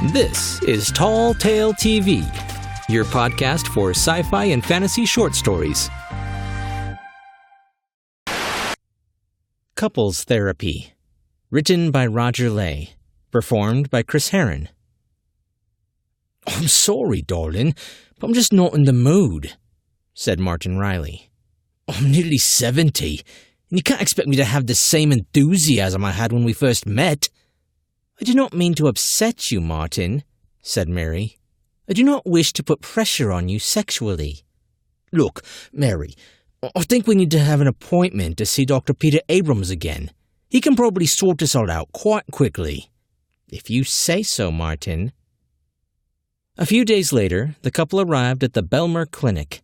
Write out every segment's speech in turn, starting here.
This is Tall Tale TV, your podcast for sci-fi and fantasy short stories. Couples Therapy, written by Roger Ley, performed by Chris Herron. "I'm sorry, darling, but I'm just not in the mood," said Martin Riley. "I'm nearly 70, and you can't expect me to have the same enthusiasm I had when we first met." "I do not mean to upset you, Martin," said Mary. "I do not wish to put pressure on you sexually." "Look, Mary, I think we need to have an appointment to see Dr. Peter Abrams again. He can probably sort this all out quite quickly." "If you say so, Martin." A few days later, the couple arrived at the Belmer Clinic.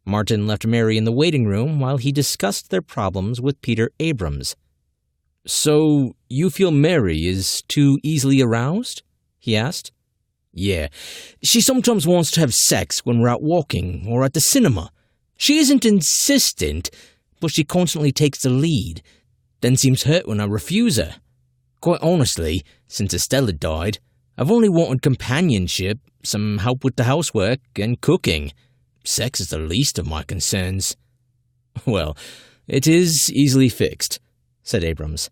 Martin left Mary in the waiting room while he discussed their problems with Peter Abrams. "So, you feel Mary is too easily aroused?" he asked. "Yeah. She sometimes wants to have sex when we're out walking or at the cinema. She isn't insistent, but she constantly takes the lead, then seems hurt when I refuse her. Quite honestly, since Estella died, I've only wanted companionship, some help with the housework, and cooking. Sex is the least of my concerns." "Well, it is easily fixed," said Abrams.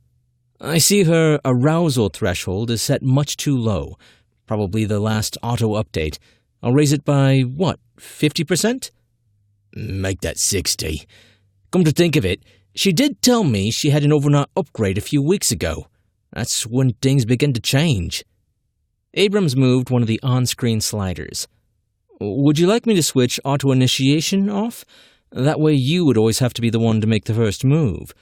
"I see her arousal threshold is set much too low. Probably the last auto update. I'll raise it by, 50%? "Make that 60. Come to think of it, she did tell me she had an overnight upgrade a few weeks ago. That's when things begin to change." Abrams moved one of the on-screen sliders. "Would you like me to switch auto-initiation off? That way you would always have to be the one to make the first move.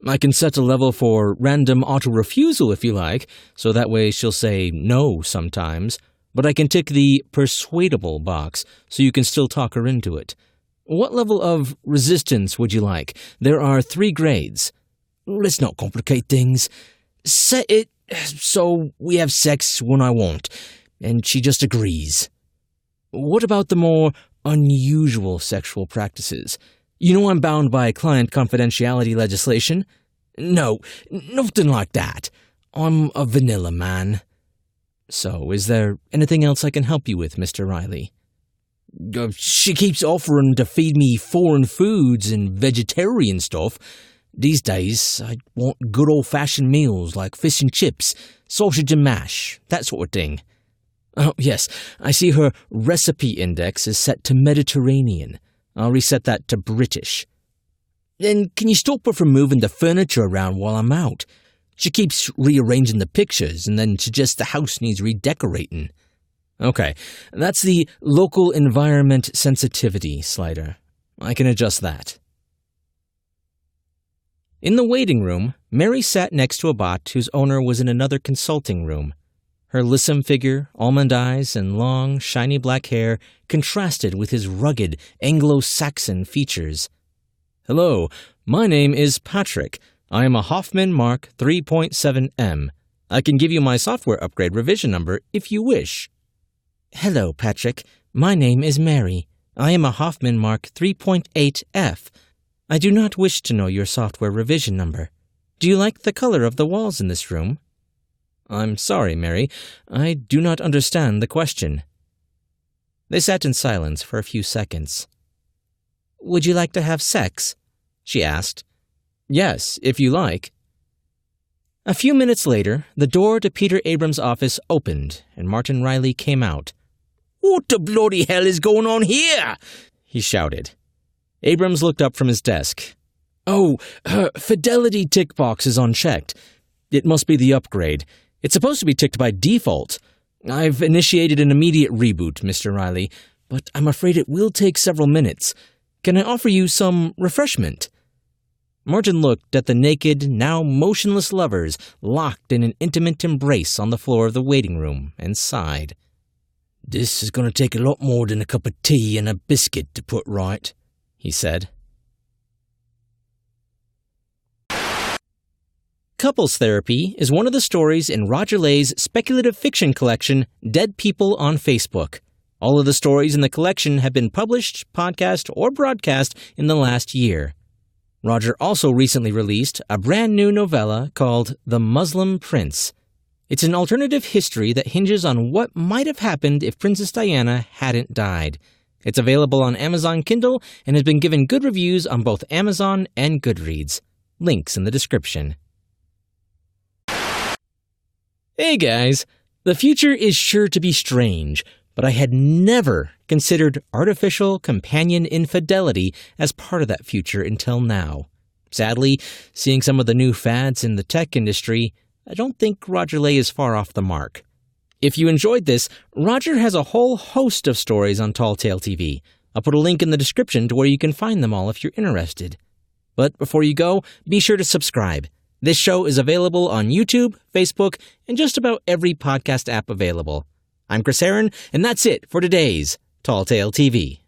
I can set a level for random auto-refusal if you like, so that way she'll say no sometimes, but I can tick the persuadable box so you can still talk her into it. What level of resistance would you like? There are 3 grades." "Let's not complicate things. Set it so we have sex when I want, and she just agrees." "What about the more unusual sexual practices? You know I'm bound by client confidentiality legislation." "No, nothing like that. I'm a vanilla man." "So, is there anything else I can help you with, Mr. Riley?" She keeps offering to feed me foreign foods and vegetarian stuff. These days, I want good old-fashioned meals like fish and chips, sausage and mash, that sort of thing." "Oh, yes, I see her recipe index is set to Mediterranean. I'll reset that to British." "Then can you stop her from moving the furniture around while I'm out? She keeps rearranging the pictures and then suggests the house needs redecorating." "Okay, that's the local environment sensitivity slider. I can adjust that." In the waiting room, Mary sat next to a bot whose owner was in another consulting room. Her lissom figure, almond eyes, and long, shiny black hair contrasted with his rugged, Anglo-Saxon features. "Hello, my name is Patrick. I am a Hoffman Mark 3.7M. I can give you my software upgrade revision number if you wish." "Hello, Patrick. My name is Mary. I am a Hoffman Mark 3.8F. I do not wish to know your software revision number. Do you like the color of the walls in this room?" "I'm sorry, Mary. I do not understand the question." They sat in silence for a few seconds. "Would you like to have sex?" she asked. "Yes, if you like." A few minutes later, the door to Peter Abrams' office opened, and Martin Riley came out. "What the bloody hell is going on here?" he shouted. Abrams looked up from his desk. "Oh, her fidelity tick box is unchecked. It must be the upgrade. It's supposed to be ticked by default. I've initiated an immediate reboot, Mr. Riley, but I'm afraid it will take several minutes. Can I offer you some refreshment?" Martin looked at the naked, now motionless lovers locked in an intimate embrace on the floor of the waiting room and sighed. "This is going to take a lot more than a cup of tea and a biscuit to put right," he said. Couples Therapy is one of the stories in Roger Ley's speculative fiction collection, Dead People on Facebook. All of the stories in the collection have been published, podcast, or broadcast in the last year. Roger also recently released a brand new novella called The Muslim Prince. It's an alternative history that hinges on what might have happened if Princess Diana hadn't died. It's available on Amazon Kindle and has been given good reviews on both Amazon and Goodreads. Links in the description. Hey guys! The future is sure to be strange, but I had never considered artificial companion infidelity as part of that future until now. Sadly, seeing some of the new fads in the tech industry, I don't think Roger Ley is far off the mark. If you enjoyed this, Roger has a whole host of stories on Tall Tale TV. I'll put a link in the description to where you can find them all if you're interested. But before you go, be sure to subscribe. This show is available on YouTube, Facebook, and just about every podcast app available. I'm Chris Herron, and that's it for today's Tall Tale TV.